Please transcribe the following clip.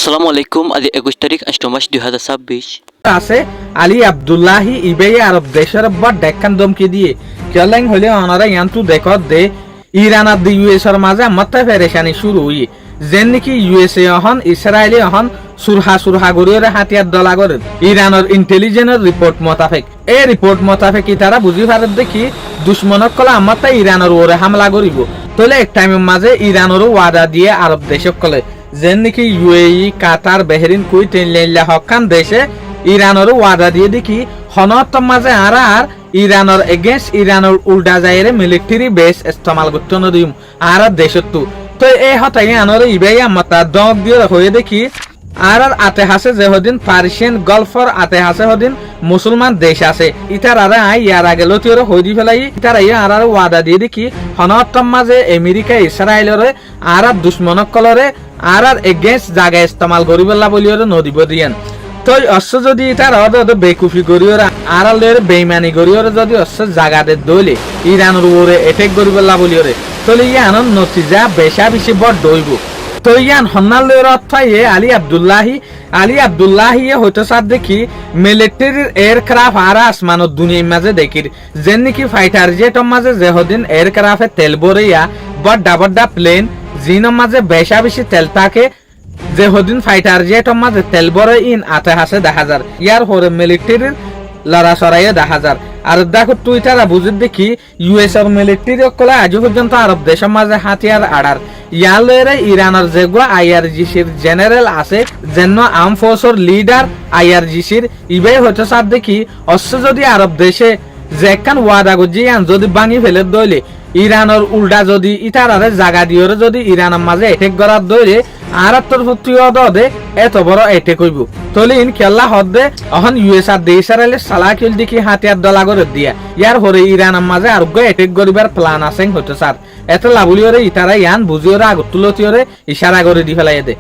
আসসালামু আলাইকুম। আজি 21 তারিখ 8 মাস 2026 আছে আলী আব্দুল্লাহি ইবেই আরব দেশের বড় ডেকান দমকি দিয়ে কেলেং হলে অনারা ইয়ান্তু দেখত দে ইরান আর ইউএস এর মাঝে মাত্রা পেরেশানি শুরু হই যেন নাকি ইউএসএ হন ইসরায়েলি হন সুরহা গরিয়রে হাতিয়ার দলা করে ইরানের ইন্টেলিজেন্সের রিপোর্ট মোতাবেক এই রিপোর্ট মোতাবেক তারা বুঝি পারে দেখি দুশ্মনক কলা আমারটা ইরানের ওরে হামলা করিব তাহলে এক টাইমের মাঝে ইরানের ওয়াদা দিয়ে আরব দেশক কলে যেন নাকি ইউএই কাতার বেহরিন কুইত লেলা হকান দেশে ইরানের ওয়াদা দিয়ে দেখি হনত মাঝে আর ইরানের এগেন্স্ট ইরানের উল্টা যাইরে মিলিটারি বেস ইস্তেমাল করতে নদিম আর দেশত তো এই হতাই আনর ইবাই আমাতা দগ দিয়ে হয়ে দেখি আর আতে হাসে যে হদিন পার্সিয়ান গলফর আতে হাসে হদিন মুসলমান দেশ আছে ইতার আর ইয়ার আগে লতিয়র হইদি ফেলাই ইতার আর ওয়াদা দিয়ে দেখি হনত মাঝে আমেরিকা ইসরায়েলের আর দুশ্মনক কলরে আর এগেন্স্ট জায়গা ইস্তেমাল করিবেলা বলিওরে নদীব দিয়েন তো অশ্ব যদি তার বেকুফি করিওর আর বেইমানি করিওর যদি অশ্ব জাগাতে দইলে ইরানের উপরে এটেক করিবেলা বলিওরে তাহলে ইয়ানোর নতিজা বেশা বেশি বড় দইব তো ইয়ান হন্নালের অর্থায় আলী আব্দুল্লাহি হয়তো সার দেখি মিলিটারির এয়ারক্রাফট আর আসমানত দুনিয়ার মাঝে দেখির যেন নাকি ফাইটার জেটর মাঝে যে হদিন এয়ারক্রাফটে তেল ভরিয়া বড় প্লেন জিনের মাঝে বেশা বেশি তেল থাকে যে হদিন ফাইটার জেটর মাঝে তেল ভরে ইন আতে হাসে 10,000 ইয়ার পরে মিলিটারির লড়া সরাইয়ে 10,000 আর দেখো তুই তারা বুঝে দেখি ইউএস এর মিলিটারি কলে আজ পর্যন্ত আরব দেশের মাঝে হাতিয়ার আড়ার ইয়ালেরে ইরানের যেগুলো আইআরজিসির জেনারেল আছে যেন আর্ম ফোর্সের লিডার আইআরজিসির ইবাই হচ্ছে সার দেখি অশ্ব যদি আরব দেশে যে একখান ওয়াদা গজিয়ান যদি ভাঙি ফেলে দইলে ইরানের উল্টা যদি ইতারারে জাগা দিয়ে যদি ইরানের মাঝে এটেক করার দইলে আর তোর দে এত বড় এটেক হইব তলে ইন খেলা হদে অহন ইউএস আর ইসরায়েলের সালাকিল দেখি হাতিয়ার দলা করে দিয়া ইয়ার হরে ইরানের মাঝে আর এটেক করিবার প্ল্যান আছে হইতো স্যার এত লাভুলিওরে ইতারা ইয়ান বুঝিওরে আগত তুলতিওরে ইশারা করে দি ফেলাই দে।